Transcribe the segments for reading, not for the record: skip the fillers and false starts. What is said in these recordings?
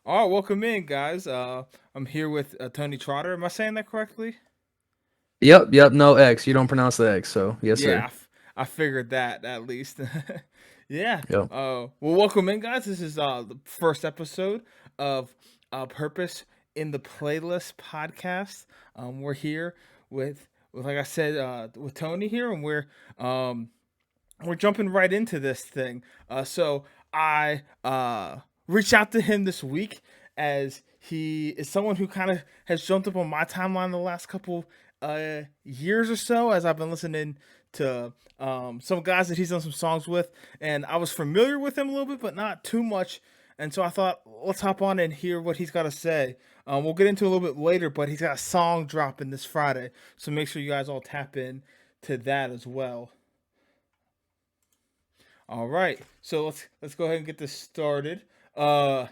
All right, welcome in, guys. I'm here with TonyxTrotter. Am I saying that correctly? Yep. No X. You don't pronounce the X, so yes, Yeah, sir. I figured that at least. Yeah. Yep. Well, welcome in, guys. This is the first episode of Purpose in the Playlist podcast. We're here with like I said, with Tony here, and um, we're jumping right into this thing. So I reached out to him this week as he is someone who kind of has jumped up on my timeline the last couple years or so as I've been listening to some guys that he's done some songs with, and I was familiar with him a little bit, but not too much. And so I thought, let's hop on and hear what he's got to say. We'll get into it a little bit later, but he's got a song dropping this Friday, so make sure you guys all tap in to that as well. All right, so let's go ahead and get this started. Uh,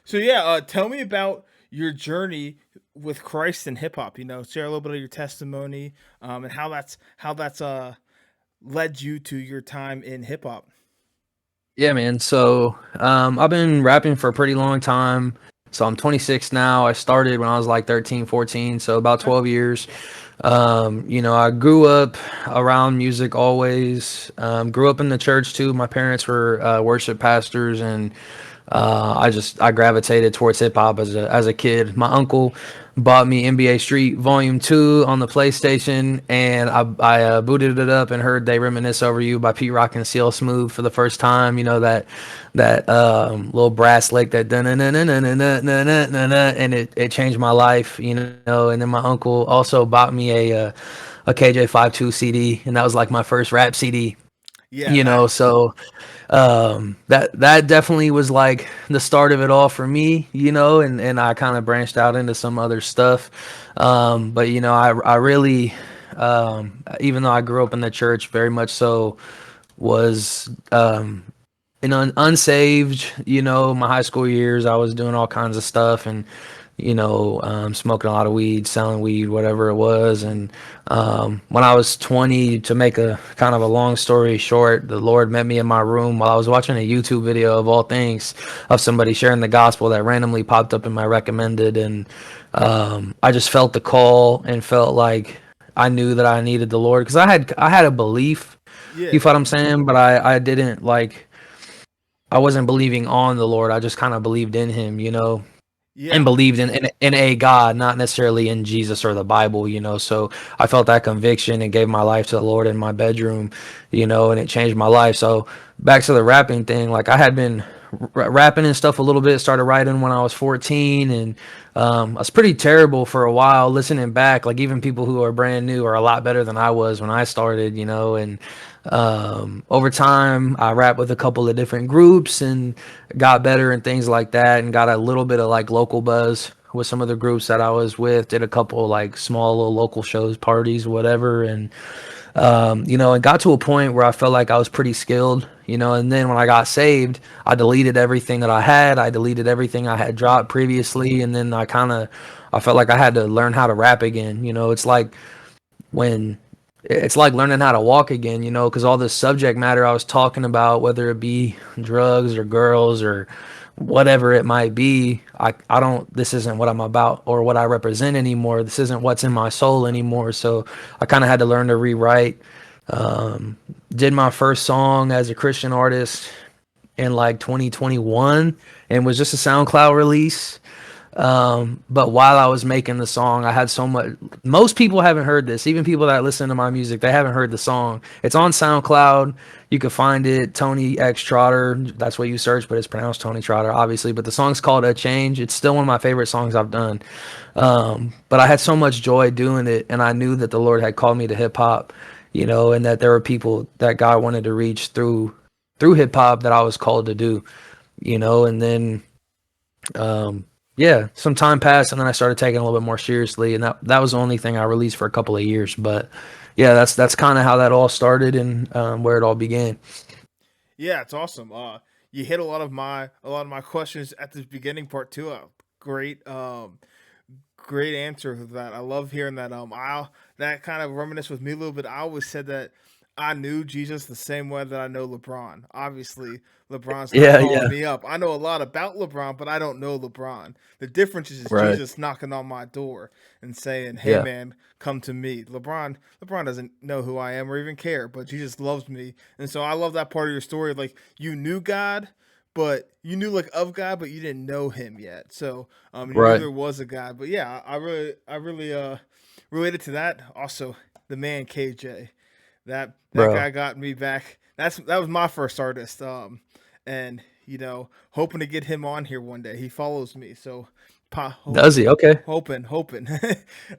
so yeah, tell me about your journey with Christ and hip hop. Share a little bit of your testimony, and how that's led you to your time in hip hop. Yeah, man. I've been rapping for a pretty long time. So I'm 26 now. I started when I was like 13, 14, so about Okay. 12 years. I grew up around music always. Grew up in the church too. My parents were worship pastors, and I gravitated towards hip hop as a kid. My uncle bought me NBA Street Volume 2 on the PlayStation, and I booted it up and heard "They Reminisce Over You" by Pete Rock and CL Smooth for the first time. You know that little brass lick that dun and it changed my life. And then my uncle also bought me a KJ 52 CD, and that was like my first rap CD. Yeah, You know, nice. so that definitely was like the start of it all for me, and I kind of branched out into some other stuff. But I really, even though I grew up in the church, very much so was unsaved. My high school years, I was doing all kinds of stuff, and smoking a lot of weed, selling weed, whatever it was. And when I was 20, to make a kind of a long story short, the Lord met me in my room while I was watching a YouTube video of all things of somebody sharing the gospel that randomly popped up in my recommended. And I just felt the call and felt like I knew that I needed the Lord, because I had a belief. You Yeah, feel what I'm saying? But I didn't like, I wasn't believing on the Lord. I just kind of believed in him, and yeah, believed in a God, not necessarily in Jesus or the Bible. So I felt that conviction and gave my life to the Lord in my bedroom, and it changed my life. So back to the rapping thing, like I had been rapping and stuff a little bit, started writing when I was 14, and I was pretty terrible for a while. Listening back, like even people who are brand new are a lot better than I was when I started, and over time I rapped with a couple of different groups and got better and things like that, and got a little bit of like local buzz with some of the groups that I was with. Did a couple like small little local shows, parties, whatever. And it got to a point where I felt like I was pretty skilled. And then when I got saved, I deleted everything that I had. I deleted everything I had dropped previously, and then I felt like I had to learn how to rap again. When it's like learning how to walk again, because all this subject matter I was talking about, whether it be drugs or girls or whatever it might be, I don't, this isn't what I'm about or what I represent anymore. This isn't what's in my soul anymore. So I kind of had to learn to rewrite. Did my first song as a Christian artist in like 2021, and was just a SoundCloud release. But while I was making the song, I had so much. Most people haven't heard this. Even people that listen to my music, they haven't heard the song. It's on SoundCloud. You can find it, Tony X Trotter. That's what you search, but it's pronounced Tony Trotter, obviously. But the song's called "A Change." It's still one of my favorite songs I've done. But I had so much joy doing it, and I knew that the Lord had called me to hip hop, and that there were people that God wanted to reach through hip hop that I was called to do, and then um, yeah, some time passed, and then I started taking it a little bit more seriously, and that was the only thing I released for a couple of years. But yeah, that's kind of how that all started, and where it all began. yeah. It's awesome. You hit a lot of my questions at the beginning part too. Great, great answer to that. I love hearing that. I that kind of reminisced with me a little bit. I always said that I knew Jesus the same way that I know LeBron. Obviously, LeBron's not Yeah, calling yeah. me up. I know a lot about LeBron, but I don't know LeBron. The difference is Right. Jesus knocking on my door and saying, "Hey, Yeah. man, come to me." LeBron doesn't know who I am or even care, but Jesus loves me, and so I love that part of your story. Like you knew God, but you knew like of God, but you didn't know Him yet. So you knew Right. there was a God. But yeah, I really related to that. Also, the man KJ. That Bro. guy got me back. That was my first artist. And hoping to get him on here one day. He follows me, so Does he? Okay. hoping.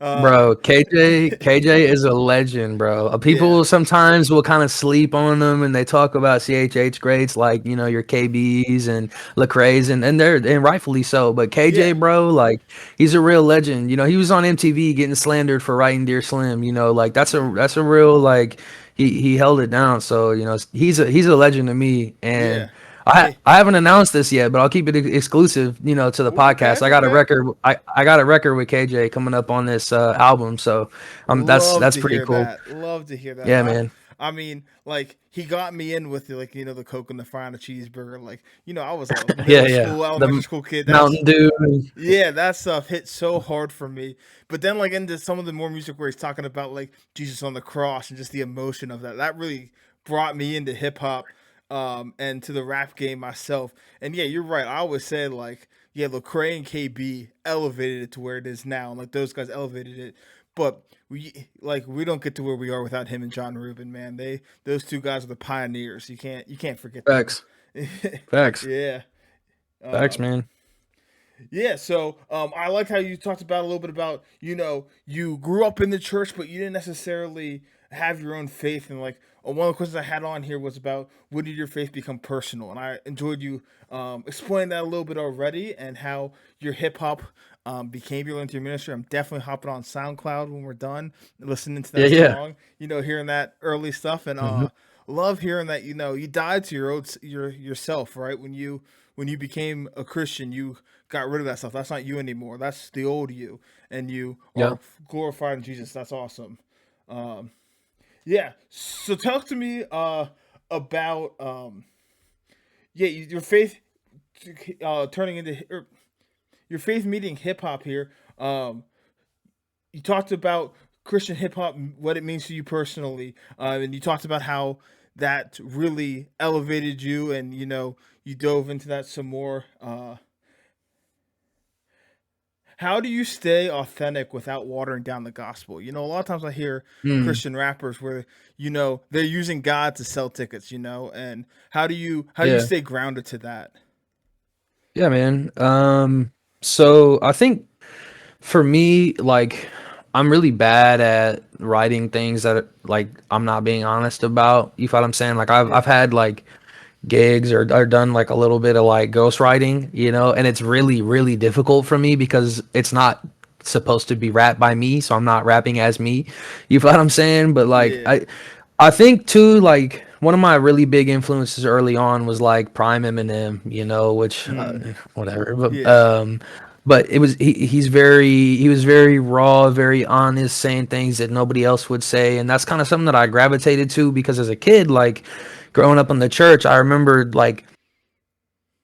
uh, Bro, KJ is a legend, bro. yeah, People sometimes will kind of sleep on them and they talk about CHH greats like, your KBs and Lecrae's and rightfully so. But KJ, yeah, bro, like he's a real legend. He was on MTV getting slandered for writing Dear Slim, like yeah, that's a real like he held it down. So, he's a legend to me. And yeah. I Hey, I haven't announced this yet, but I'll keep it exclusive, to the ooh, okay, podcast. I got a okay. record. I got a record with KJ coming up on this album, so Love that's to pretty hear cool. that. Love to hear that. Yeah, man. I mean, like he got me in with like the Coke and the fry and the cheeseburger. Like I was a Yeah, middle yeah. school, The elementary school kid. Mountain Dew. Yeah, that stuff hit so hard for me. But then like into some of the more music where he's talking about like Jesus on the cross and just the emotion of that. That really brought me into hip hop and to the rap game myself. And yeah, you're right. I always said like yeah, Lecrae and KB elevated it to where it is now. And like those guys elevated it. But we don't get to where we are without him and John Rubin, man. Those two guys are the pioneers. You can't forget them. Facts. Facts. Yeah. Facts, Um, man. yeah, so I like how you talked about a little bit about you grew up in the church, but you didn't necessarily have your own faith. And like one of the questions I had on here was about when did your faith become personal? And I enjoyed you explaining that a little bit already, and how your hip hop became your into your ministry. I'm definitely hopping on SoundCloud when we're done listening to Yeah, that yeah. song. Hearing that early stuff, and Hmm. love hearing that you died to yourself, right? When you became a Christian, you got rid of that stuff. That's not you anymore. That's the old you, and you Yeah. are glorified in Jesus. That's awesome. Um, yeah. So talk to me about yeah your faith turning into your faith meeting hip hop here. You talked about Christian hip hop, what it means to you personally, and you talked about how that really elevated you, and you dove into that some more. How do you stay authentic without watering down the gospel? A lot of times I hear Mm, Christian rappers where they're using God to sell tickets, and how do you yeah. stay grounded to that? Yeah, man. So I think for me, like, I'm really bad at writing things that like I'm not being honest about. You feel what I'm saying? Like I've Yeah, had like gigs or done like a little bit of like ghostwriting, and it's really, really difficult for me because it's not supposed to be rapped by me, so I'm not rapping as me. You feel what I'm saying? But like yeah, I think too, like one of my really big influences early on was like Prime Eminem, which mm, whatever, yeah, but he was very raw, very honest, saying things that nobody else would say, and that's kind of something that I gravitated to because as a kid, like growing up in the church, I remember like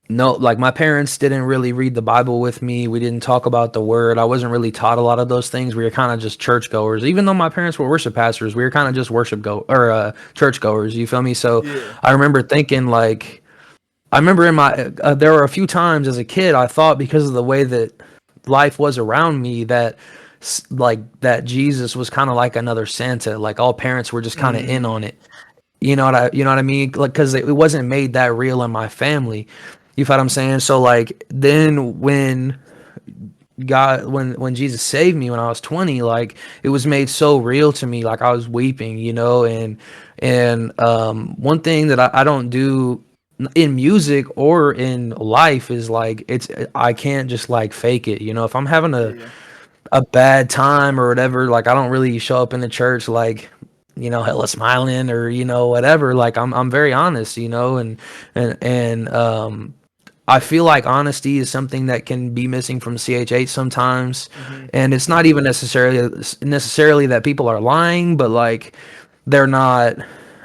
no, like my parents didn't really read the Bible with me. We didn't talk about the word. I wasn't really taught a lot of those things. We were kind of just churchgoers. Even though my parents were worship pastors, we were kind of just churchgoers. You feel me? So yeah, I remember thinking like I remember in my there were a few times as a kid I thought because of the way that life was around me that like that Jesus was kind of like another Santa. Like all parents were just kind of in mm, on it. You know what I mean? Like, because it wasn't made that real in my family. You feel what I'm saying? So like then when Jesus saved me when I was 20, like it was made so real to me, like I was weeping, and one thing that I don't do in music or in life is like I can't just like fake it. If I'm having yeah, a bad time or whatever, like I don't really show up in the church like hella smiling or whatever. Like I'm very honest, and I feel like honesty is something that can be missing from CHH sometimes, mm-hmm, and it's not even necessarily that people are lying, but like they're not.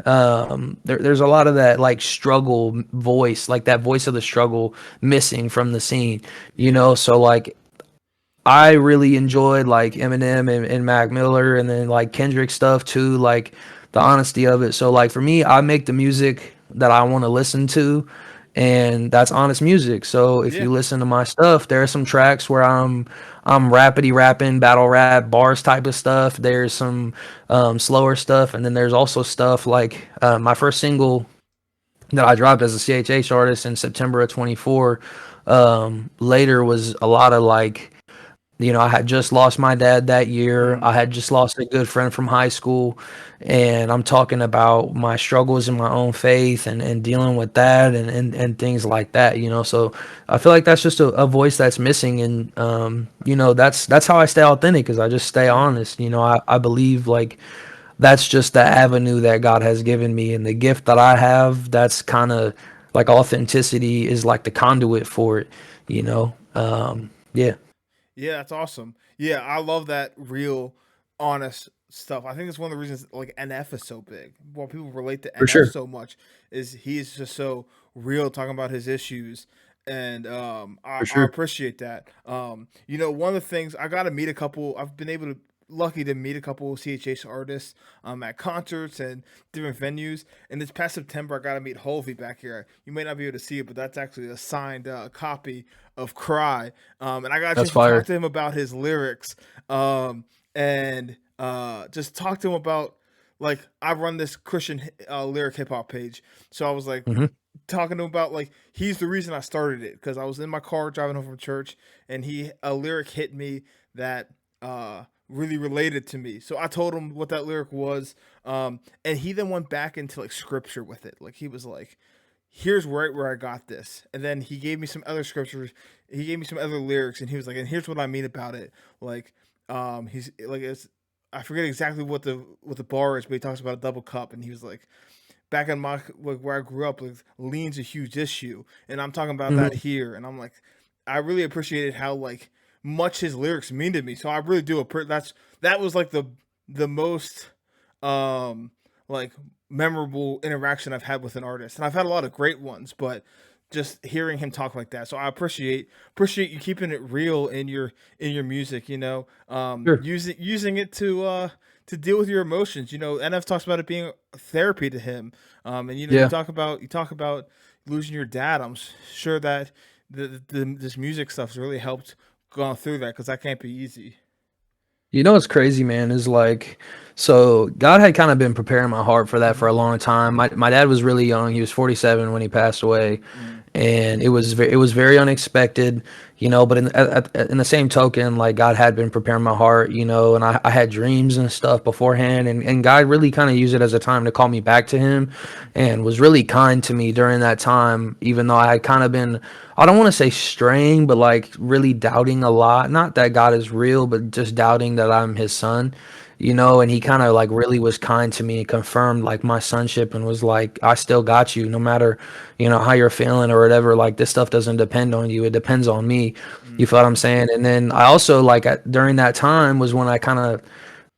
there's a lot of that like struggle voice, like that voice of the struggle missing from the scene, you Yeah. know. So like I really enjoyed like Eminem and Mac Miller, and then like Kendrick stuff too, like the honesty of it. So like for me, I make the music that I want to listen to, and that's honest music. So if Yeah. you listen to my stuff, there are some tracks where I'm rapidy rapping, battle rap, bars type of stuff. There's some slower stuff, and then there's also stuff like my first single that I dropped as a CHH artist in September of 24. Later was a lot of like, you know, I had just lost my dad that year. I Mm. had just lost a good friend from high school. And I'm talking about my struggles in my own faith and dealing with that and things like that, you know. So I feel like that's just a voice that's missing. And, you know, that's how I stay authentic, because I just stay Yeah. honest. You know, I believe like that's just the avenue that God has given me. And the gift that I have, that's kind of like authenticity is like the conduit for it, you know. Yeah, Yeah, that's awesome. Yeah, I love that real, honest stuff. I think it's one of the reasons like NF is so big. Why people relate to for NF sure. so much is he's just so real talking about his issues, and For I sure. appreciate that. You know, one of the things I got to meet a couple. I've been able to lucky to meet a couple of CHH artists at concerts and different venues. And this past September, I got to meet Hovey back here. You may not be able to see it, but that's actually a signed copy of Cry. And I got a That's chance to talk fire. to him about his lyrics, and just talk to him about like I run this Christian lyric hip hop page, so I was like Mhm. talking to him about like he's the reason I started it because I was in my car driving home from church and he a lyric hit me that really related to me. So I told him what that lyric was, and he then went back into like scripture with it. Like he was like, here's right where I got this. And then he gave me some other scriptures. He gave me some other lyrics, and he was like, and here's what I mean about it. Like, he's like, it's I forget exactly what the bar is, but he talks about a double cup, and he was like, back in my like where I grew up, like lean's a huge issue, and I'm talking about that Mhm. here, and I'm like, I really appreciated how like much his lyrics mean to me. So I really do. That was like the most um like memorable interaction I've had with an artist, and I've had a lot of great ones, but just hearing him talk like that. So I appreciate you keeping it real in your music. You know, Sure. using it to deal with your emotions. You know, NF talks about it being therapy to him. And you know, Yeah. you talk about losing your dad. Sure that this music stuff's really helped gone through that because that can't be easy. You know what's crazy, man, is like, so God had kind of been preparing my heart for that for Mm-hmm. a long time. My dad was really young. He was 47 when he passed away, Mm. and it was very unexpected, you know. But in the same token, like God had been preparing my heart, you know, and I had dreams and stuff beforehand, and God really kind of used it as a time to call me back to Him, and was really kind to me during that time, even though I had kind of been, I don't want to say straying, but like really doubting a lot. Not that God is real, but just doubting that I'm His son, you know. And He kind of like really was kind to me and confirmed like my sonship, and was like, I still got you, no matter, you know, how you're feeling or whatever. Like this stuff doesn't depend on you; it depends on me. You Mm. feel what I'm saying? And then I also like during that time was when I kind of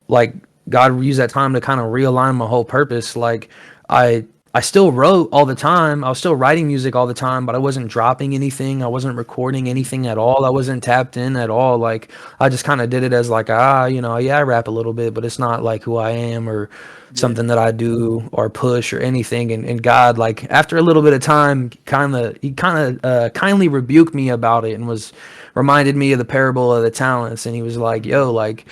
like God used that time to kind of realign my whole purpose. Like I I still wrote all the time. I was still writing music all the time, but I wasn't dropping anything. I wasn't recording Mm. anything at all. I wasn't tapped in at all. Like I just kind of did it as like, you know, yeah, I rap a little bit, but it's not like who I am or Yeah. something that I do or push or anything. And God, like after a little bit of time, he kind of kindly rebuked me about it, and was reminded me of the parable of the talents. And he was like, Mm. yo, like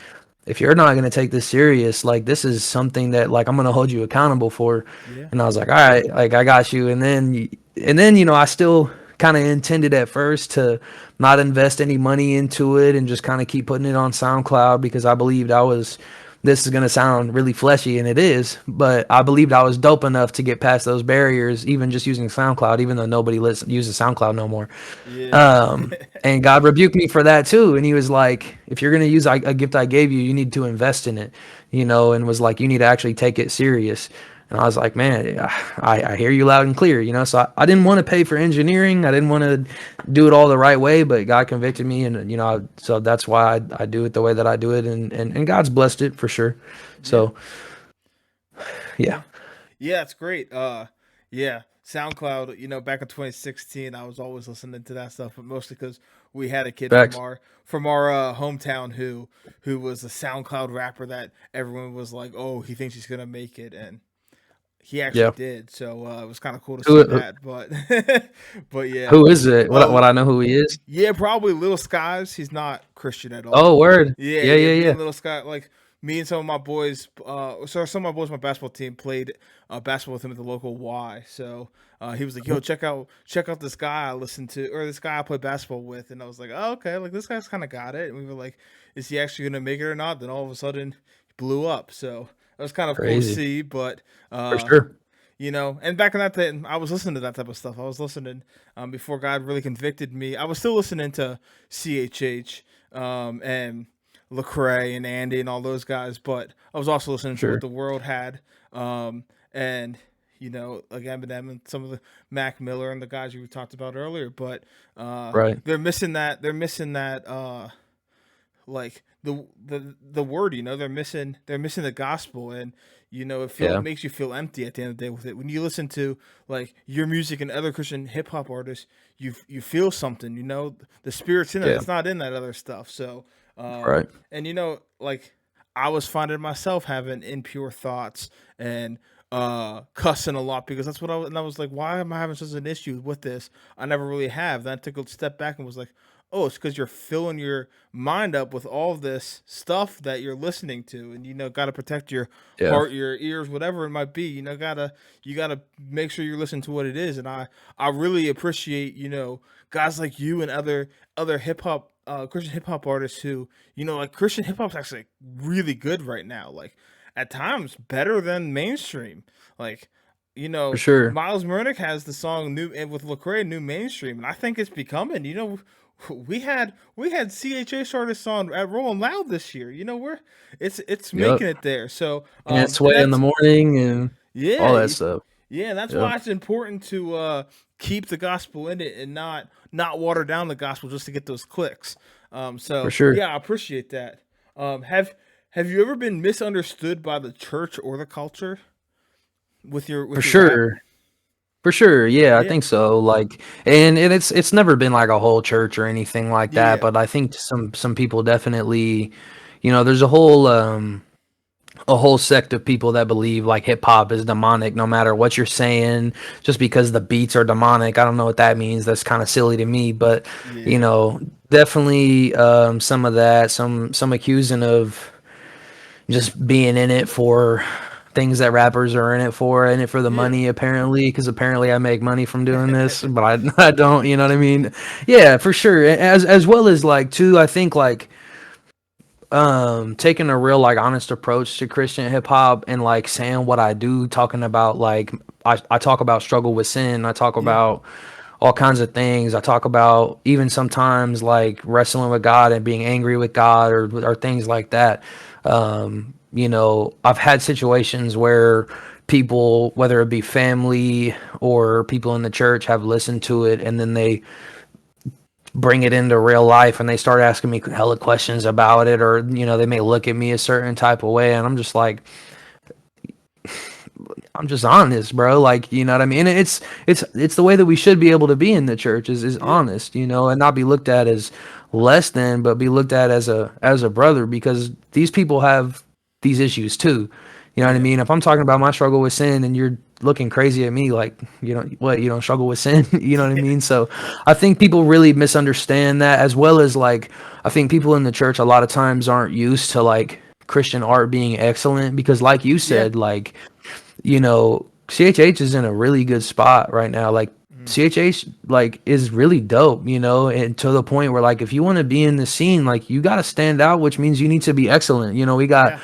if you're not going to take this serious, like this is something that like I'm going to hold you accountable for. Yeah. And I was like, all right, like I got you. And then, you know, I still kind of intended at first to not invest any money into it and just kind of keep putting it on SoundCloud, because I believed I was, this is going to sound really fleshy, and it is, but I believed I was dope enough to get past those barriers, even just using SoundCloud, even though nobody uses SoundCloud no more. Yeah. And God rebuked me for that too. And he was like, if you're going to use a gift I gave you, you need to invest in it, you know, and was like, you need to actually take it serious. And I was like, man, I hear you loud and clear, you know. So I didn't want to pay for engineering. I didn't want to do it all the right way, but God convicted me. And, you know, so that's why I do it the way that I do it. And God's blessed it for sure. Yeah. So, yeah. Yeah. Yeah, it's great. Yeah, SoundCloud. You know, back in 2016, I was always listening to that stuff, but mostly because we had a kid Facts. from our hometown who was a SoundCloud rapper that everyone was like, "Oh, he thinks he's gonna make it," and he actually Yeah. did. So it was kind of cool to see Who that. But but yeah. who is it? What Oh I know who he is? yeah, probably Little Skies. He's not Christian at all. Oh, word. Yeah, Yeah, yeah. yeah, Me yeah. and Little Sky, like me and some of my boys. So some of my boys, my basketball team played basketball with him at the local Y. So he was like, "Yo, check out this guy I listened to, or this guy I play basketball with." And I was like, "Oh, okay. Like this guy's kind of got it." And we were like, "Is he actually gonna make it or not?" Then all of a sudden, he blew up. So it was kind of cool to Crazy. see. But For sure. you know, and back in that time, I was listening to that type of stuff. I was listening before God really convicted me. I was still listening to CHH and Lecrae and Andy and all those guys, but I was also listening to what Sure. the world had, and you know, like Eminem and some of the Mac Miller and the guys you talked about earlier. But Right. they're missing that. They're missing that. Like the word, you know, they're missing the gospel, and you know it Yeah. makes you feel empty at the end of the day with it when you listen to like your music and other Christian hip-hop artists. You feel something, you know, the spirit's in it, Yeah. it's not in that other stuff. So Right. and you know, like I was finding myself having impure thoughts and cussing a lot because that's what and I was like, why am I having such an issue with this? I never really have. Then I took a step back and was like, oh, it's because you're filling your mind up with all this stuff that you're listening to, and you know, got to protect your Yeah. heart, your ears, whatever it might be. You know, you gotta make sure you're listening to what it is. And I really appreciate, you know, guys like you and other hip hop Christian hip hop artists who, you know, like Christian hip hop's actually really good right now. Like at times better than mainstream. Like, you For know, sure. Miles Murnick has the song new and with Lecrae new mainstream, and I think it's becoming. You know, we had CHH artists on at Rolling Loud this year. You know, it's Yep. making it there. So And and sway in the that's morning and yeah, all that stuff. yeah, and that's Yep. why it's important to keep the gospel in it and not water down the gospel just to get those clicks. For So sure. yeah, I appreciate that. Have you ever been misunderstood by the church or the culture For with your rap? sure. For sure, yeah, I Yeah, think so. Like, and it's never been like a whole church or anything like that, yeah, but I think some people definitely, there's a whole sect of people that believe like hip hop is demonic no matter what you're saying, just because the beats are demonic. I don't know what that means. That's kind of silly to me, but you yeah, know, definitely some of that, some accusing of just being in it for things that rappers are in it for the yeah, money apparently, because apparently I make money from doing this, but I don't, you know what I mean? Yeah, for sure. As well as like too, I think like taking a real like honest approach to Christian hip hop and like saying what I do, talking about like I talk about struggle with sin, I talk yeah, about all kinds of things. I talk about even sometimes like wrestling with God and being angry with God or things like that. I've had situations where people, whether it be family or people in the church, have listened to it and then they bring it into real life and they start asking me hella questions about it, or they may look at me a certain type of way and I'm just like, I'm just honest, bro. Like, you know what I mean? It's the way that we should be able to be in the church is yeah, honest, and not be looked at as less than, but be looked at as a brother, because these people have these issues too. You know what I yeah, mean? If I'm talking about my struggle with sin and you're looking crazy at me like, you don't struggle with sin, you know what I yeah, mean? So I think people really misunderstand that, as well as like I think people in the church a lot of times aren't used to like Christian art being excellent, because like you yeah. said, like CHH is in a really good spot right now. Like Mhm. CHH like is really dope, and to the point where like if you want to be in the scene, like you got to stand out, which means you need to be excellent. We got Yeah,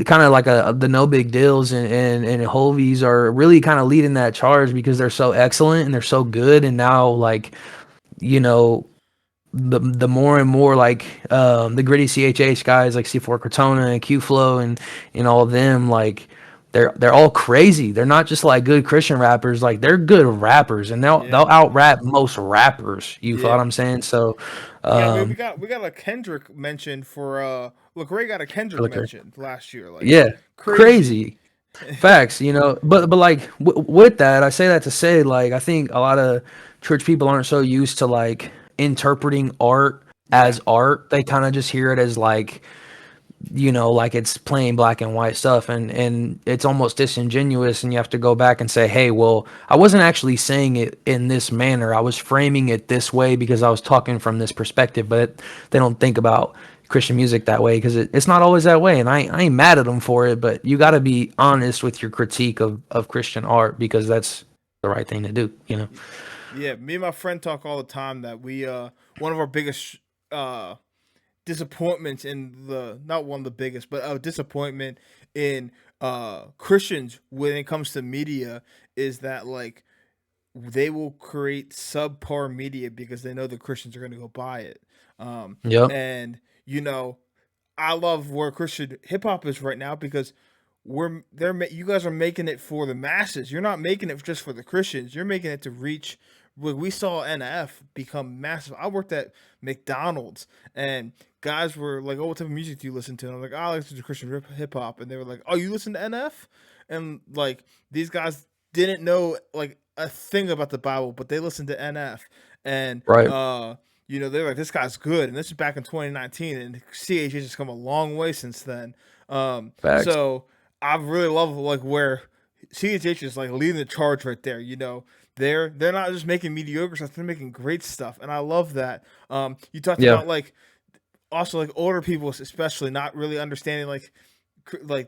kind of like the no big deals and Hovies are really kind of leading that charge because they're so excellent and they're so good. And now like, you know, the more and more like the gritty CHH guys like C4 Cortona and Q Flow and all of them, like they're all crazy. They're not just like good Christian rappers, like they're good rappers, and yeah, they'll out rap most rappers. You feel what yeah. I'm saying? So Yeah, I mean, um we got a Kendrick mention for look, Ray got a Kendrick Liquor. mention last year, like Yeah. crazy. Crazy. Facts, but like with that, I say that to say like I think a lot of church people aren't so used to like interpreting art Yeah. as art. They kind of just hear it as like like it's plain black and white stuff, and it's almost disingenuous, and you have to go back and say, hey, well, I wasn't actually saying it in this manner. I was framing it this way because I was talking from this perspective, but they don't think about Christian music that way because it's not always that way, and I ain't mad at them for it, but you got to be honest with your critique of Christian art because that's the right thing to do. Yeah, me and my friend talk all the time that we one of our biggest uh disappointments in the not one of the biggest, but a disappointment in Christians when it comes to media is that like they will create subpar media because they know the Christians are going to go buy it. Um, Yep. and you know, I love where Christian hip hop is right now because you guys are making it for the masses. You're not making it just for the Christians. You're making it to reach. We saw NF become massive. I worked at McDonald's and guys were like, "Oh, what type of music do you listen to?" And I'm like, "Oh, I listen to Christian hip hop," and they were like, "Oh, you listen to NF?" And like these guys didn't know like a thing about the Bible, but they listened to NF, and Right. they're like, this guy's good, and this is back in 2019, and CHH has come a long way since then. Facts. So I really love like where CHH is like leading the charge right there. They're not just making mediocre stuff; they're making great stuff, and I love that. You talked Yeah. about like also like older people, especially not really understanding like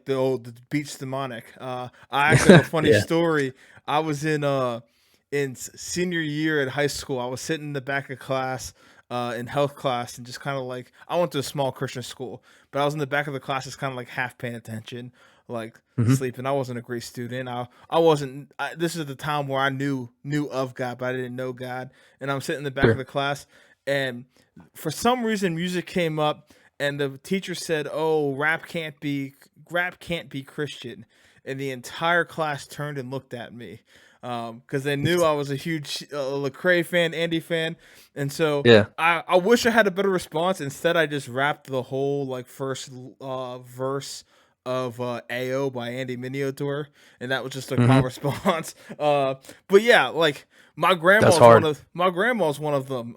the beats demonic. I actually have a funny Yeah. story. I was in senior year at high school. I was sitting in the back of class in health class and just kind of like I went to a small Christian school, but I was in the back of the class just kind of like half paying attention, like Hmm. sleeping. I wasn't a great student. I wasn't. This is the time where I knew of God, but I didn't know God. And I'm sitting in the back of Sure. the class, and for some reason, music came up, and the teacher said, "Oh, rap can't be Christian," and the entire class turned and looked at me because they knew I was a huge Lecrae fan, Andy fan, and so Yeah. I wish I had a better response. Instead, I just rapped the whole like first verse of AO by Andy Miniotor, and that was just like my Hmm. response. But yeah, like That's hard. my grandma's one of them.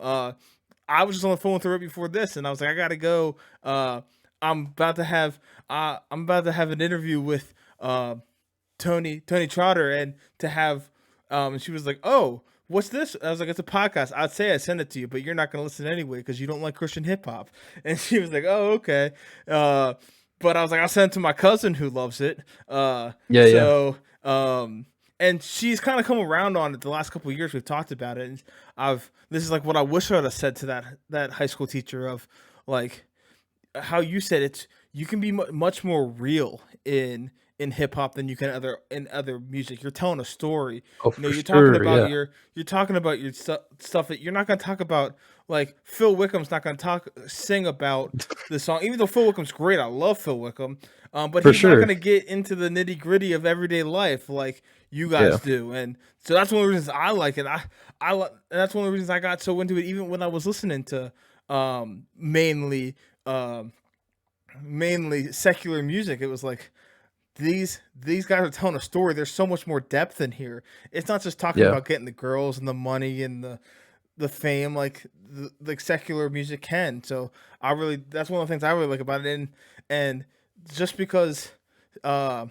I was just on the phone with her right before this, and I was like, I gotta go. I'm about to have an interview with Tony Trotter, and to have and she was like, "Oh, what's this?" I was like, "It's a podcast. I'd say I send it to you, but you're not gonna listen anyway because you don't like Christian hip hop." And she was like, "Oh, okay." Uh, but I was like, "I'll send it to my cousin who loves it." Yeah. Yeah. So and she's kind of come around on it the last couple of years. We've talked about it, and this is like what I wish I would have said to that high school teacher of like how you said it's you can be much more real in hip hop than you can other music. You're telling a story. Oh, You know, for sure. Yeah. you're talking about your stuff that you're not going to talk about. Like Phil Wickham's not going to sing about the song, even though Phil Wickham's great. I love Phil Wickham, but For he's not going sure. to get into the nitty gritty of everyday life like you Yeah. guys do. And so that's one of the reasons I like it. And that's one of the reasons I got so into it, even when I was listening to mainly um mainly secular music. It was like these guys are telling a story. There's so much more depth in here. It's not just talking Yeah. about getting the girls and the money and the fame like like secular music can. So I really that's one of the things I really like about it. And just because uh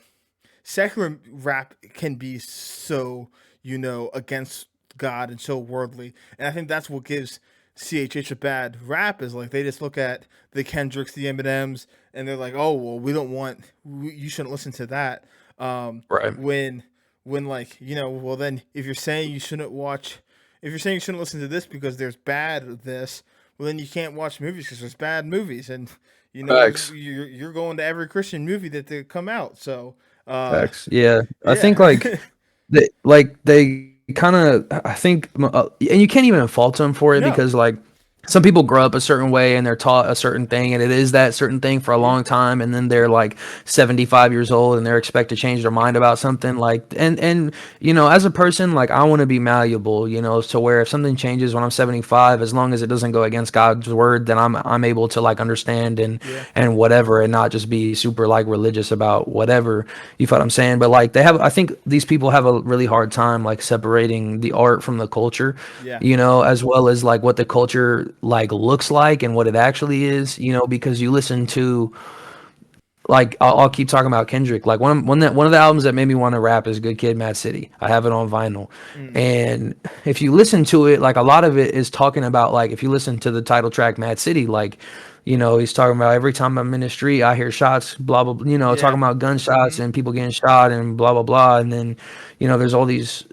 secular rap can be so against God and so worldly, and I think that's what gives CHH a bad rap is like they just look at the Kendricks, the Eminems, and they're like, oh well, you shouldn't listen to that. Right. When like well then if you're saying you shouldn't listen to this because there's bad this, well then you can't watch movies because there's bad movies, and Facts. you're going to every Christian movie that they come out. So Facts. Yeah. I think yeah. they kind of I think and you can't even fault them for it No. because like some people grow up a certain way and they're taught a certain thing and it is that certain thing for a Yeah. long time, and then they're like 75 years old and they're expected to change their mind about something, like, and you know, as a person, like, I want to be malleable, you know, to where if something changes when I'm 75, as long as it doesn't go against God's word, then I'm able to like understand Yeah. and whatever, and not just be super like religious about whatever, you feel what I'm saying. But like, they have, I think these people have a really hard time like separating the art from the culture, Yeah. you know, as well as like what the culture like looks like and what it actually is, you know, because you listen to, like, I'll keep talking about Kendrick. Like, one of the albums that made me want to rap is Good Kid, Mad City. I have it on vinyl, Mm. and if you listen to it, like, a lot of it is talking about, like, if you listen to the title track Mad City, like, you know, he's talking about every time I'm in the street, I hear shots, blah blah, you know, Yeah. talking about gunshots Mhm. and people getting shot and blah blah blah, and then, you know, there's all these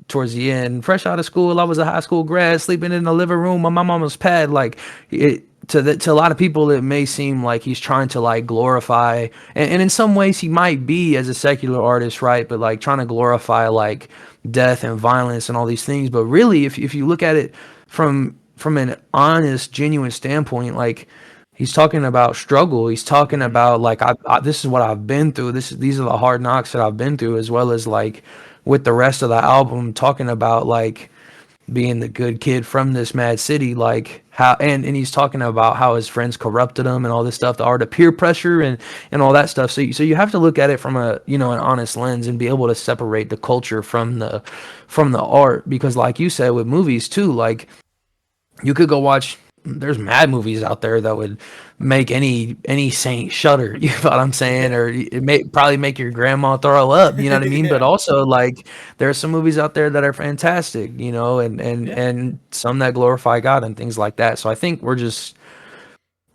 towards the end. Fresh out of school, I was a high school grad, sleeping in the living room on my mama's pad. Like, it, to a lot of people, it may seem like he's trying to like glorify, and in some ways he might be as a secular artist, right? But like trying to glorify like death and violence and all these things. But really, if you look at it from an honest, genuine standpoint, like, he's talking about struggle. He's talking Mhm. about like, this is what I've been through. These are the hard knocks that I've been through, as well as like with the rest of the album talking about like being the good kid from this mad city, like how, and he's talking about how his friends corrupted him and all this stuff, the art of peer pressure and all that stuff. So you have to look at it from a, you know, an honest lens and be able to separate the culture from the art, because like you said with movies too, like, you could go watch, there's mad movies out there that would make any saint shudder, you know what I'm saying, Yeah. or it may probably make your grandma throw up, you know what I mean. But Yeah. also, like, there's some movies out there that are fantastic, you know, Yeah. and some that glorify God and things like that. So I think we're just,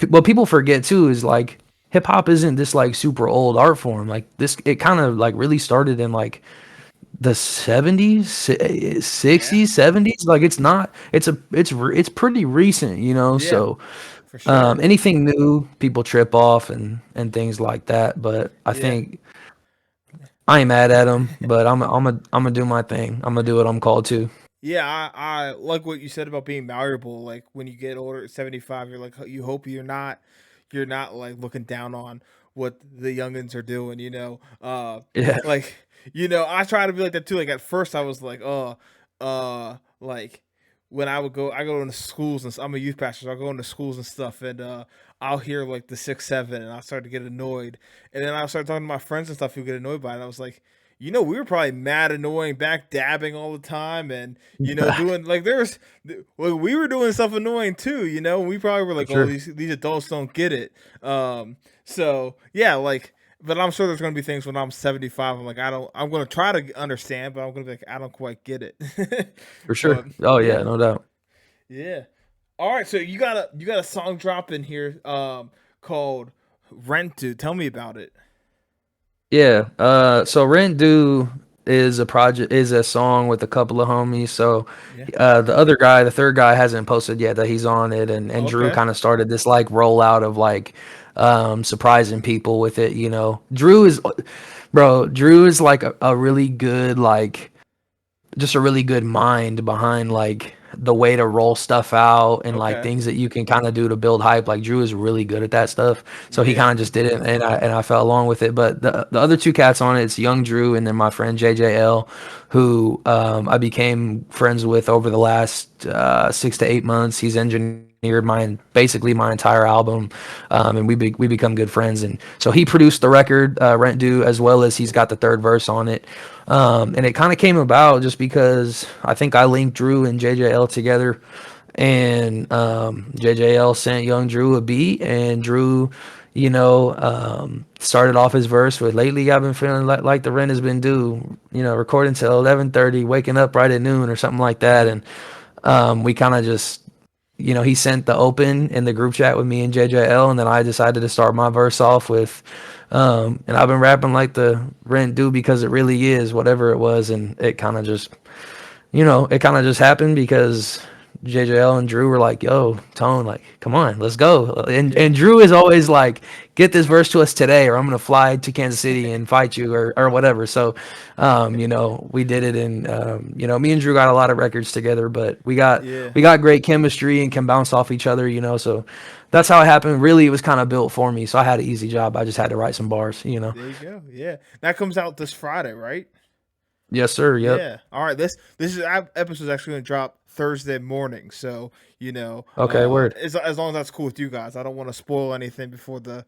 what people forget too is like, hip hop isn't this like super old art form. Like, this, it kind of like really started in like the 70s, Yeah. 60s, 70s. Like, it's not, it's pretty recent, you know. Yeah. So For sure. anything new, people trip off and things like that. But I Yeah. think I ain't mad at them, but I'm gonna do my thing. I'm gonna do what I'm called to. Yeah, I like what you said about being malleable. Like when you get older at 75, you're like you hope you're not like looking down on what the youngins are doing, you know. Yeah, Like I try to be like that too. Like at first I was like, like when I go into schools and I'm a youth pastor, so I go into schools and stuff, and I'll hear like the 6-7, and I start to get annoyed, and then I start talking to my friends and stuff who get annoyed by it. And I was like, we were probably mad annoying back, dabbing all the time, and doing like well, we were doing stuff annoying too. We probably were for like, oh, sure, these adults don't get it. So yeah, like, but I'm sure there's gonna be things when I'm 75. I'm like, I'm gonna try to understand, but I'm gonna be like, I don't quite get it. for sure. But Oh yeah, yeah, no doubt. yeah. All right, so you got a song drop in here, called "Rent to." Tell me about it. Yeah. So Rent Due is a song with a couple of homies. So Yeah. the other guy, the third guy, hasn't posted yet that he's on it, and Drew Okay. kind of started this like rollout of like surprising people with it. You know, Drew is like a really good, like, just a really good mind behind like the way to roll stuff out and like Okay. things that you can kind of do to build hype. Like, Drew is really good at that stuff. So he Yeah. kind of just did it, and I fell along with it. But the other two cats on it, it's Young Drew and then my friend JJL, who I became friends with over the last 6 to 8 months. He's engineered basically my entire album, and we become good friends. And so he produced the record, Rent Due, as well as he's got the third verse on it. And it kind of came about just because I think I linked Drew and JJL together, and JJL sent Young Drew a beat, and Drew, you know, started off his verse with, "Lately I've been feeling like the rent has been due, you know, recording till 11:30, waking up right at noon," or something like that. Hmm. And we kind of just, you know, he sent the open in the group chat with me and JJL, and then I decided to start my verse off with, and I've been rapping like the rent due because it really is, whatever it was. And it kind of just, you know, it kind of just happened because JJL and Drew were like, "Yo, Tone, like, come on, let's go." Yeah. And Drew is always like, "Get this verse to us today, or I'm gonna fly to Kansas City and fight you, or whatever." So, we did it, and me and Drew got a lot of records together, but Yeah. we got great chemistry and can bounce off each other, So that's how it happened. Really, it was kind of built for me, so I had an easy job. I just had to write some bars. There you go. Yeah. That comes out this Friday, right? Yes, sir. Yep. Yeah. All right. Episode is actually going to drop Thursday morning. So Okay. Word. as long as that's cool with you guys, I don't want to spoil anything before the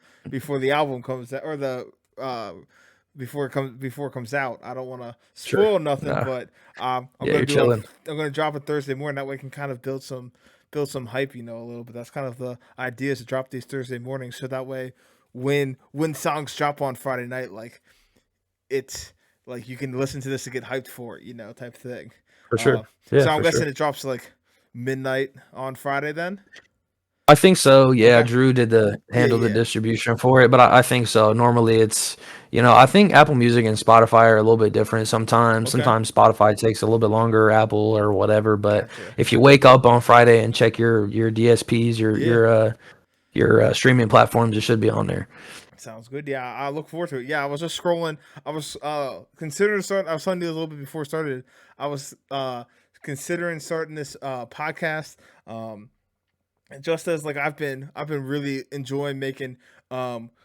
album comes out, or the before it comes out. I don't want to Sure. spoil nothing, Nah. but I'm Yeah, gonna you're do a chilling. I'm gonna drop it Thursday morning. That way, I can kind of build some hype, a little bit. That's kind of the idea, is to drop these Thursday mornings, so that way when songs drop on Friday night, like it's like you can listen to this to get hyped for it, type thing. For Uh, sure. Yeah, so I'm for guessing sure. it drops like midnight on Friday then. I think so. Yeah, Okay. Drew did the Yeah, handle the yeah. distribution for it, but I think so. Normally, I think Apple Music and Spotify are a little bit different sometimes. Okay. Sometimes Spotify takes a little bit longer, Apple or whatever. But Gotcha. if you wake up on Friday and check your DSPs, Yeah. your streaming platforms, it should be on there. Sounds good. Yeah, I look forward to it. Yeah, I was just scrolling. I was considering starting. I was telling you a little bit before it started. I was considering starting this podcast. Um, just as like I've been really enjoying making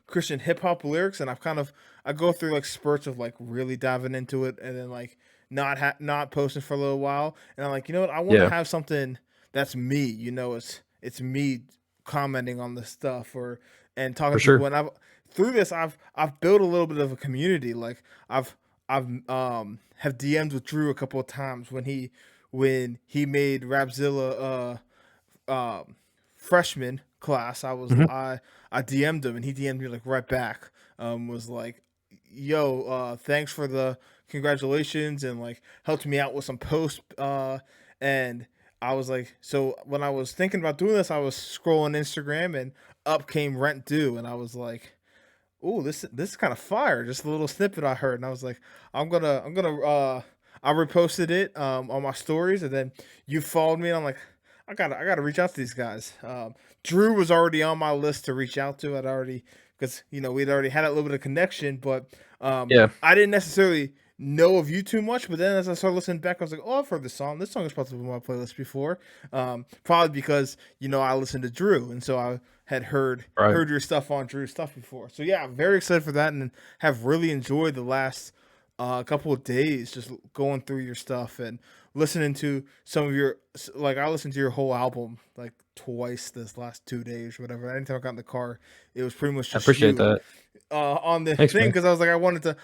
Christian hip hop lyrics, and I go through like spurts of like really diving into it, and then like not posting for a little while, and I'm like, what, I want to Yeah, have something that's me. It's me commenting on the stuff, or and talking for to people, sure. and I've built a little bit of a community. Like I've have DM'd with Drew a couple of times when he made Rapzilla freshman class. Hmm. I DM'd him, and he DM'd me like right back. Was like, "Yo, thanks for the congratulations," and like helped me out with some posts. And I was like, so when I was thinking about doing this, I was scrolling Instagram, and up came Rent Due, and I was like, "Ooh, this is kind of fire." Just a little snippet I heard, and I was like, I reposted it on my stories, and then you followed me, and I'm like, I gotta reach out to these guys. Drew was already on my list to reach out to. I'd already, because we'd already had a little bit of connection, but Yeah, I didn't necessarily know of you too much. But then as I started listening back, I was like, oh, I've heard this song. This song is supposed to be on my playlist before. Probably because I listened to Drew, and so I had right. heard your stuff on Drew's stuff before. So yeah, I'm very excited for that, and have really enjoyed the last couple of days just going through your stuff and listening to some of your, like, I listened to your whole album like twice this last 2 days or whatever. Anytime I got in the car, it was pretty much I just appreciate you that. on the Thanks, thing, man. because I was like, I wanted to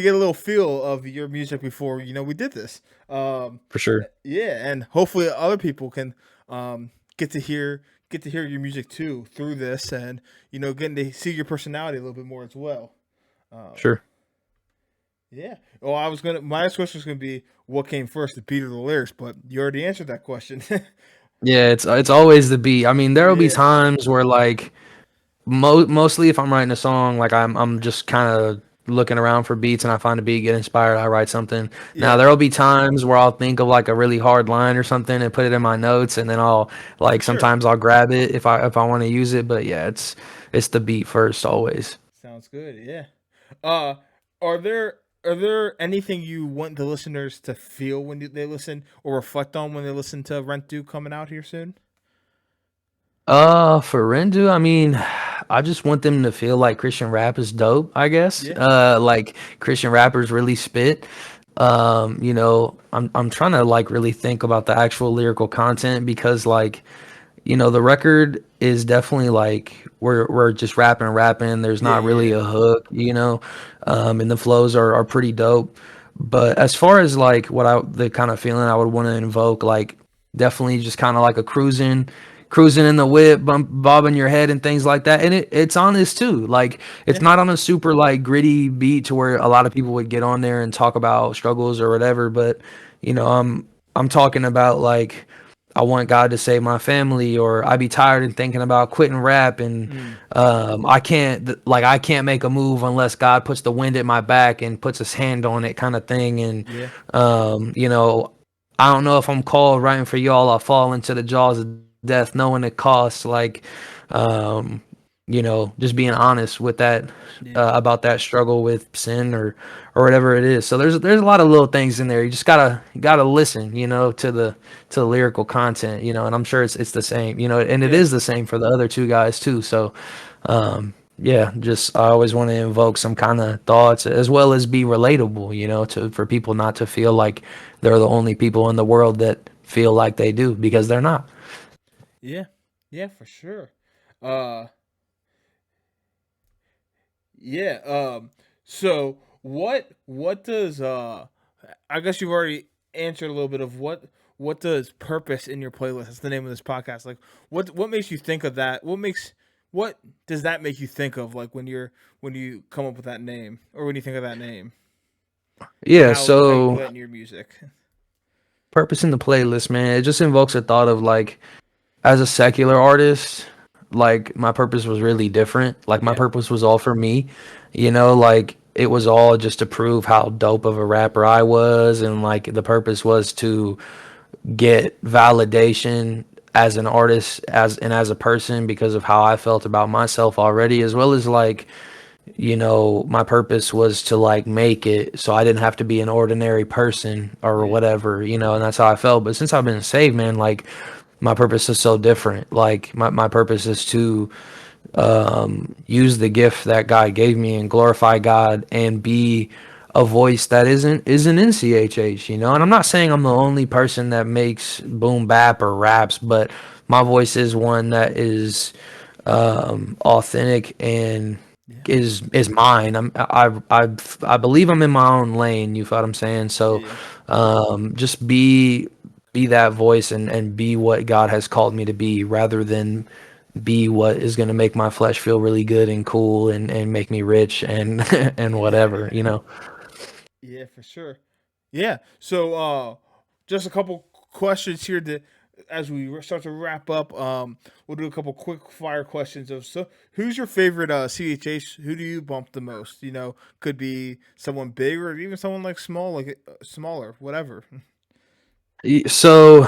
get a little feel of your music before we did this. For sure. Yeah, and hopefully other people can get to hear your music too through this, and getting to see your personality a little bit more as well. Um, Sure. yeah. Well, my next question was gonna be, what came first, the beat or the lyrics? But you already answered that question. Yeah, it's always the beat. I mean, there will be Yeah. times where like mostly if I'm writing a song, like I'm just kind of looking around for beats and I find a beat, get inspired, I write something. Now Yeah. there will be times where I'll think of like a really hard line or something and put it in my notes, and then I'll like Sure. sometimes I'll grab it if I want to use it. But yeah, it's the beat first always. Sounds good. Yeah. Uh, are there anything you want the listeners to feel when they listen, or reflect on when they listen to Rent Due coming out here soon? For Rendu, I mean, I just want them to feel like Christian rap is dope, I guess. Yeah. Like Christian rappers really spit. I'm trying to like really think about the actual lyrical content because like the record is definitely like we're just rapping. There's Yeah. not really Yeah. a hook. And the flows are pretty dope. But as far as like the kind of feeling I would want to invoke, like definitely just kind of like a cruising in the whip, bobbing your head and things like that. And it's honest too. Like it's Yeah. not on a super like gritty beat to where a lot of people would get on there and talk about struggles or whatever. But I'm talking about like I want God to save my family, or I be tired and thinking about quitting rap, and Mm, I can't make a move unless God puts the wind at my back and puts His hand on it, kind of thing. And yeah. um, you know, I don't know if I'm called writing for y'all. I'll fall into the jaws of death, knowing the cost. Like, um, just being honest with that Yeah. about that struggle with sin or whatever it is. So there's a lot of little things in there. You just gotta listen, to the lyrical content, and I'm sure it's the same, and it Yeah. is the same for the other two guys too. So, yeah, just I always want to invoke some kind of thoughts as well as be relatable, to for people not to feel like they're the only people in the world that feel like they do because they're not. Yeah. Yeah, for sure. Uh yeah, so what does I guess you've already answered a little bit of what does purpose in your playlist? That's the name of this podcast. Like what makes you think of that? What does that make you think of like when you come up with that name or when you think of that name and Yeah, how you so play it in your music? purpose in the playlist, man, it just invokes a thought of like as a secular artist, like my purpose was really different. Like my Yeah. purpose was all for me, like it was all just to prove how dope of a rapper I was, and like the purpose was to get validation as an artist as a person because of how I felt about myself already, as well as like my purpose was to like make it so I didn't have to be an ordinary person or Yeah. whatever, and that's how I felt. But since I've been saved, man, like my purpose is so different. Like my purpose is to use the gift that God gave me and glorify God and be a voice that isn't in CHH, And I'm Yeah. not saying I'm the only person that makes boom bap or raps, but my voice is one that is authentic and Yeah. is mine. I believe I'm in my own lane. You feel what I'm saying? So, Yeah. just be that voice and be what God has called me to be, rather than be what is going to make my flesh feel really good and cool and make me rich and and whatever, Yeah, for sure. Yeah. So, just a couple questions here to as we start to wrap up. We'll do a couple quick fire questions of who's your favorite CHH? Who do you bump the most? Could be someone big or even someone like small, like smaller, whatever. So,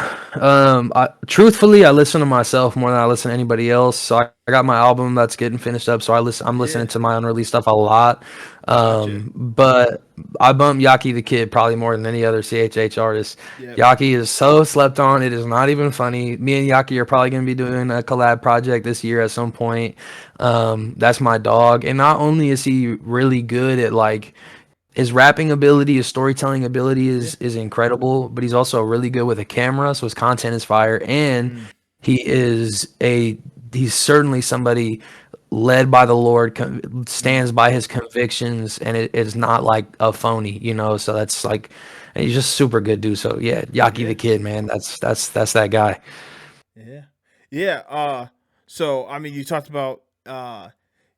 truthfully, I listen to myself more than I listen to anybody else. So I got my album that's getting finished up. So I'm listening Yeah. to my unreleased stuff a lot. Gotcha. But I bump Yaki the Kid probably more than any other CHH artist. Yep. Yaki is so slept on. It is not even funny. Me and Yaki are probably going to be doing a collab project this year at some point. That's my dog. And not only is he really good at like his rapping ability, his storytelling ability Yeah. is incredible, but he's also really good with a camera, so his content is fire. And Mm. he is a he's certainly somebody led by the Lord, Mm. stands by his convictions, and it is not like a phony, So that's like, and he's just super good dude. So yeah, Yaki Yeah. the Kid, man, that's that guy. Yeah. Yeah. So I mean you talked about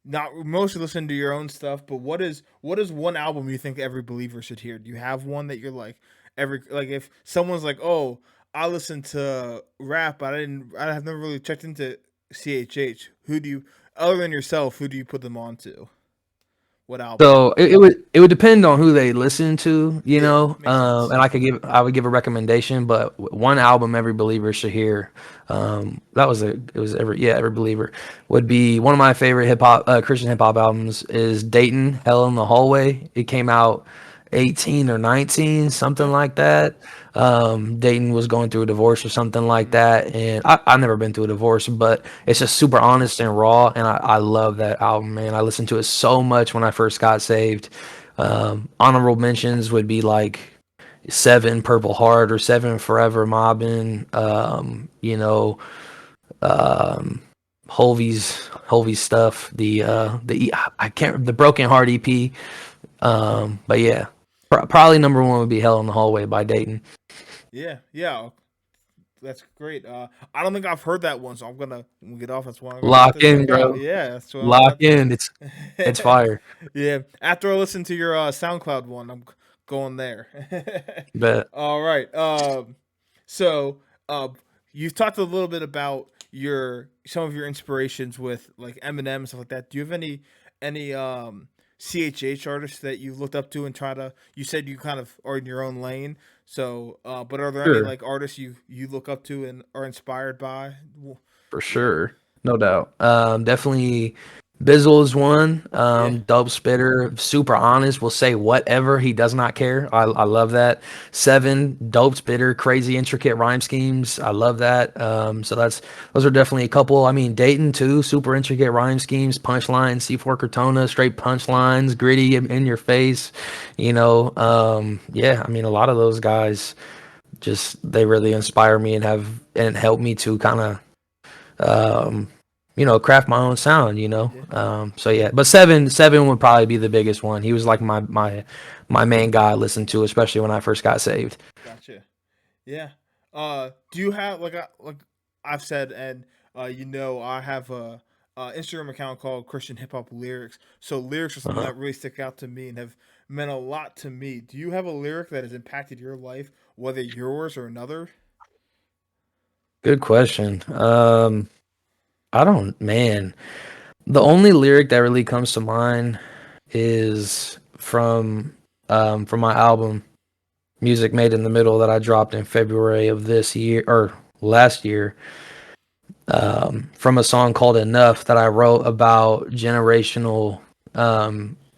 not mostly listen to your own stuff, but what is one album you think every believer should hear? Do you have one that you're like every like if someone's like, "Oh, I listen to rap, but I have never really checked into CHH." Who do you other than yourself, who do you put them on to? What album? So it would depend on who they listen to, Yeah, makes sense. and I would give a recommendation, but one album every believer should hear. Every believer would be one of my favorite hip hop Christian hip hop albums is Dayton Hell in the Hallway. It came out 18 or 19, something Okay. like that. Dayton was going through a divorce or something like Mm. that, and I've never been through a divorce, but it's just super honest and raw, and I love that album, man. I listened to it so much when I first got saved. Honorable mentions would be like Seven Purple Heart or Seven Forever Mobbin. Um, Hovey's stuff. Yeah. I can't the Broken Heart EP. But yeah, probably number one would be Hell in the Hallway by Dayton. Yeah. Yeah. That's great. I don't think I've heard that one, so when we get off. That's one I'm gonna have Lock to in, check out. bro. Yeah, that's what I'm Lock about in. It's to. fire. Yeah, after I listen to your SoundCloud one, I'm going there. Bet. All right. So uh, you've talked a little bit about your some of your inspirations with like Eminem and stuff like that. Do you have any CHH artists that you looked up to and try to? You said you kind of are in your own lane. So, but are there any Sure. like artists you look up to and are inspired by? For Yeah, sure. No doubt. Definitely Bizzle is one. yeah, Dope spitter, super honest, will say whatever. He does not care. I love that. Seven, dope spitter, crazy intricate rhyme schemes. I love that. So those are definitely a couple. I mean, Dayton too, super intricate rhyme schemes, punchlines, C4 Cortona, straight punchlines, gritty in your face. Yeah, I mean a lot of those guys just they really inspire me and help me to kind of um, craft my own sound, yeah. So yeah, but seven would probably be the biggest one. He was like my main guy I listened to, especially when I first got saved. Gotcha. Yeah. Do you have like I've said, and I have a Instagram account called Christian Hip Hop Lyrics. So lyrics are something Uh-huh. that really stick out to me and have meant a lot to me. Do you have a lyric that has impacted your life, whether yours or another? Good question. I don't, man. The only lyric that really comes to mind is from my album Music Made in the Middle that I dropped in February of this year or last year. From a song called Enough that I wrote about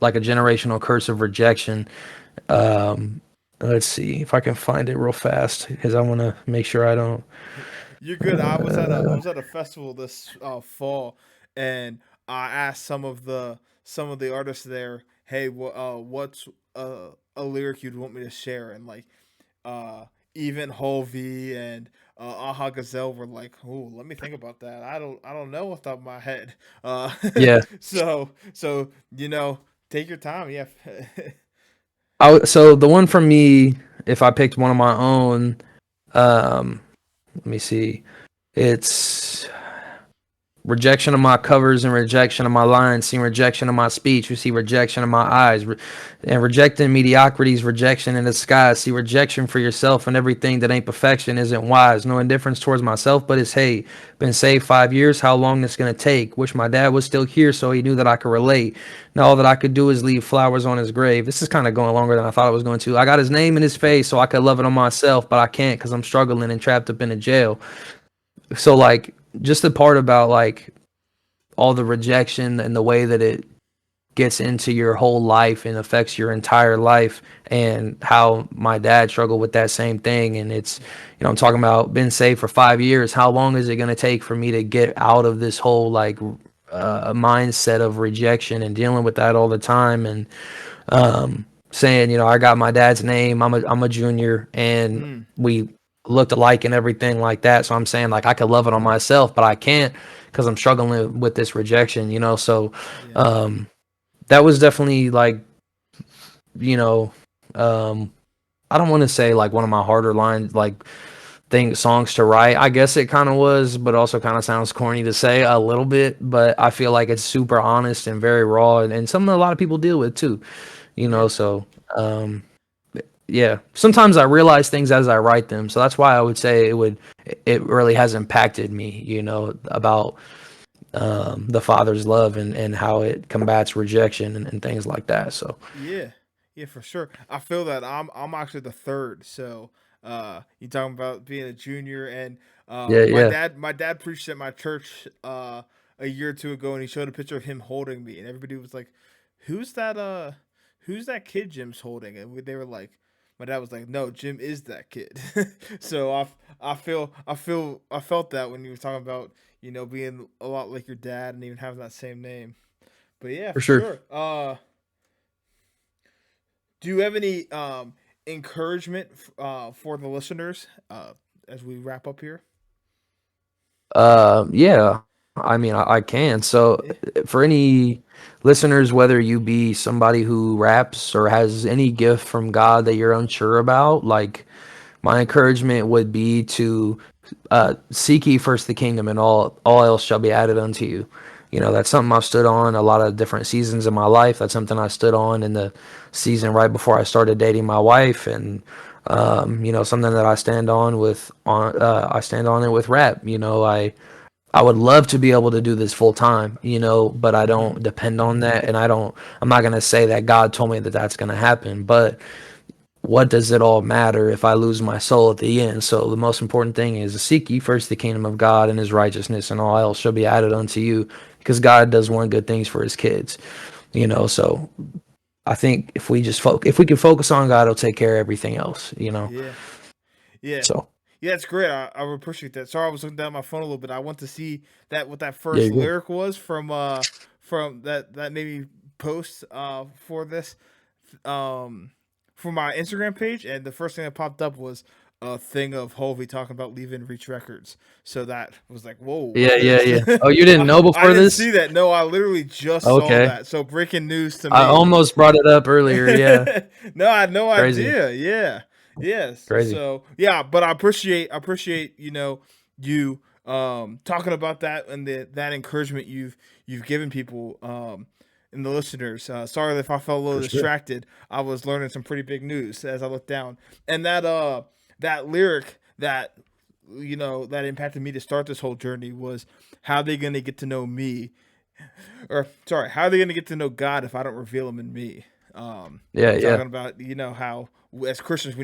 like a generational curse of rejection. Um, let's see if I can find it real fast because I want to make sure I don't. You're good. I was at a festival this fall, and I asked some of the artists there, "Hey, what's a lyric you'd want me to share?" And like even Holvey and Aha Gazelle were like, "Oh, let me think about that. I don't know off the top of my head." Uh, Yeah. so take your time. Yeah, So the one from me, if I picked one of my own, um, let me see. It's rejection of my covers and rejection of my lines, see rejection of my speech, we see rejection of my eyes, and rejecting mediocrity's rejection in disguise. See rejection for yourself and everything that ain't perfection isn't wise. No indifference towards myself, but it's hate. Been saved 5 years, how long it's gonna take? Wish my dad was still here so he knew that I could relate. Now all that I could do is leave flowers on his grave. This is kind of going longer than I thought it was going to. I got his name in his face so I could love it on myself, but I can't because I'm struggling and trapped up in a jail. So like just the part about like all the rejection and the way that it gets into your whole life and affects your entire life and how my dad struggled with that same thing. And it's, I'm talking about been saved for 5 years. How long is it going to take for me to get out of this whole like mindset of rejection and dealing with that all the time? And saying, I got my dad's name. I'm a junior, and mm, we looked alike and everything like that. So I'm saying like I could love it on myself, but I can't because I'm struggling with this rejection. So yeah, um, that was definitely like you know um, I don't want to say like one of my harder lines like songs to write. I guess it kind of was, but also kind of sounds corny to say a little bit. But I feel like it's super honest and very raw, and something a lot of people deal with too. yeah, So um, yeah, sometimes I realize things as I write them, so that's why I would say it really has impacted me, about the Father's love and how it combats rejection and things like that. So yeah, yeah, for sure. I feel that I'm actually the third. So you talking about being a junior, and yeah, yeah, my dad preached at my church a year or two ago, and he showed a picture of him holding me, and everybody was like, "Who's that? Who's that kid Jim's holding?" And they were like, my dad was like, "No, Jim is that kid." So I felt that when you were talking about being a lot like your dad and even having that same name. But yeah, for for sure. sure. Do you have any encouragement for the listeners as we wrap up here? Yeah, I mean, I can. So, Yeah. for any listeners, whether you be somebody who raps or has any gift from God that you're unsure about, like my encouragement would be to seek ye first the kingdom, and all else shall be added unto you. That's something I've stood on a lot of different seasons in my life. That's something I stood on in the season right before I started dating my wife, and something that I stand on it with rap. I would love to be able to do this full time, you know, but I Hmm. don't depend on that. And I'm not going to say that God told me that that's going to happen, but what does it all matter if I lose my soul at the end? So the most important thing is to seek ye first the kingdom of God and his righteousness, and all else shall be added unto you, because God does want good things for his kids, you know. So I think if we can focus on God, he'll take care of everything else, you know. Yeah. Yeah. So Yeah, it's great. I would appreciate that. Sorry, I was looking down at my phone a little bit. I want to see that what that yeah, first you're good. lyric was from that maybe post for this for my Instagram page, and the first thing that popped up was a thing of Hovey talking about leaving Reach Records. So that was like, whoa, Yeah, what's yeah, this? yeah. Oh, you didn't know I before didn't this? see that. No, I literally just saw Okay. that. So breaking news to I me. almost brought it up earlier. Yeah. No, I had no Crazy. idea. Yeah. Yes. Crazy. So yeah, but I appreciate you talking about that and that encouragement you've given people and the listeners. Sorry if I felt a little For sure. distracted. I was learning some pretty big news as I looked down. And that lyric that impacted me to start this whole journey was how they gonna get to know me, or sorry, how are they going to get to know God if I don't reveal Him in me? Yeah, yeah. Talking about how as Christians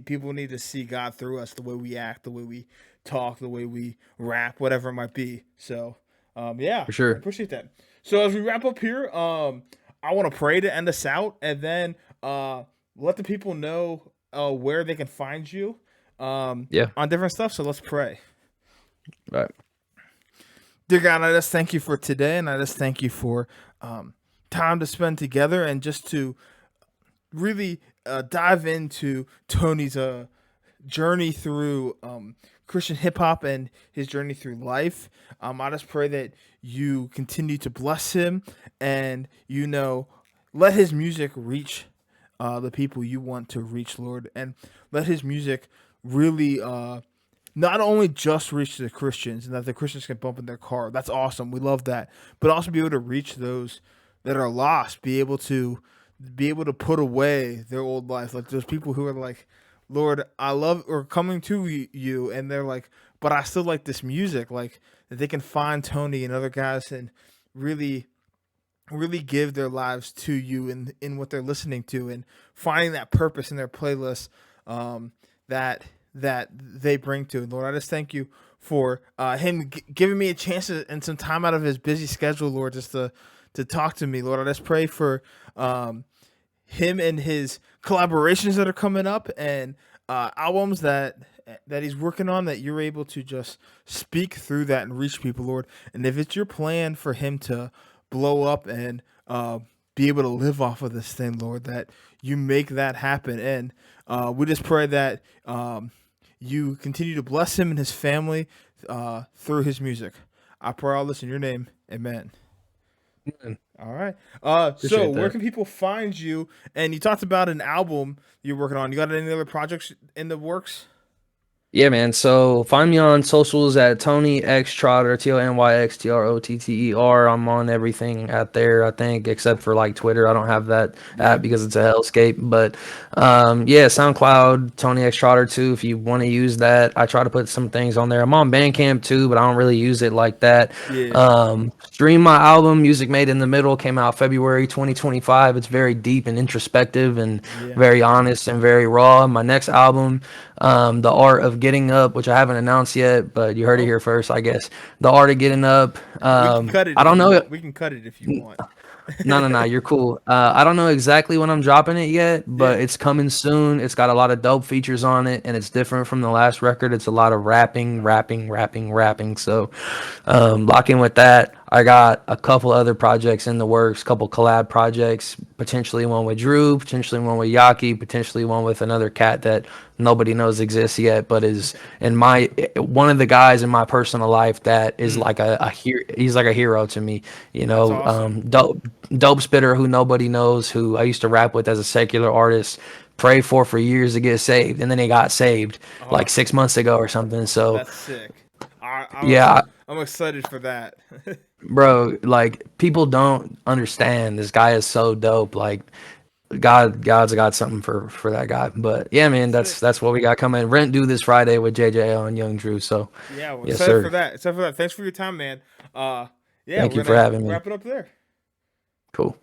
people need to see God through us, the way we act, the way we talk, the way we rap, whatever it might be. So yeah, For I sure. appreciate that. So as we wrap up here, I want to pray to end us out, and then let the people know where they can find you Yeah. on different stuff. So let's pray. Right. Dear God, I just thank you for today, and I just thank you for time to spend together and just to really dive into Tony's journey through Christian hip hop and his journey through life. I just pray that you continue to bless him and, let his music reach the people you want to reach, Lord, and let his music really not only just reach the Christians and that the Christians can bump in their car. That's awesome. We love that. But also be able to reach those that are lost, be able to put away their old life. Like those people who are like, Lord, I love or coming to you, and they're like, but I still like this music. Like that they can find Tony and other guys and really really give their lives to you in what they're listening to, and finding that purpose in their playlist that they bring to it. Lord, I just thank you for him giving me a chance and some time out of his busy schedule, Lord, just to talk to me. Lord, I just pray for him and his collaborations that are coming up, and albums that he's working on, that you're able to just speak through that and reach people, Lord. And if it's your plan for him to blow up and be able to live off of this thing, Lord, that you make that happen. And we just pray that you continue to bless him and his family through his music. I pray all this in your name. Amen. All right. So Appreciate where that. can people find you? And you talked about an album you're working on. You got any other projects in the works? Yeah, man. So find me on socials at TonyxTrotter, TonyxTrotter. I'm on everything out there, I think, except for like Twitter. I don't have that Yeah. app because it's a hellscape. But yeah, SoundCloud, TonyxTrotter too. If you want to use that, I try to put some things on there. I'm on Bandcamp too, but I don't really use it like that. Yeah. Stream my album, Music Made in the Middle, came out February 2025. It's very deep and introspective and Yeah. very honest and very raw. My next album, The Art of Getting Up, which I haven't announced yet, but you heard it Oh, here first, I guess. The Art of Getting Up. we can cut it I if don't you know. want. We can cut it if you want. No, no, no, you're cool. I don't know exactly when I'm dropping it yet, but Yeah. it's coming soon. It's got a lot of dope features on it, and it's different from the last record. It's a lot of rapping, rapping, rapping, rapping. So, lock in with that. I got a couple other projects in the works, couple collab projects, potentially one with Drew, potentially one with Yaki, potentially one with another cat that nobody knows exists yet, but is in my one of the guys in my personal life that is Mm, like a hero. He's like a hero to me, you that's know. awesome. Dope spitter who nobody knows, who I used to rap with as a secular artist, prayed for years to get saved, and then he got saved like Oh, 6 months ago or something. So that's sick. I'm yeah, I'm excited for that. bro, like people don't understand. This guy is so dope. Like God's got something for that guy. But yeah, man, That's it. that's what we got coming. Rent due this Friday with JJ on Young Drew. So Yeah, well, yes, excited for sir. that. Excited for that. Thanks for your time, man. Yeah, Thank we're you for gonna having me. wrap it up there. Cool.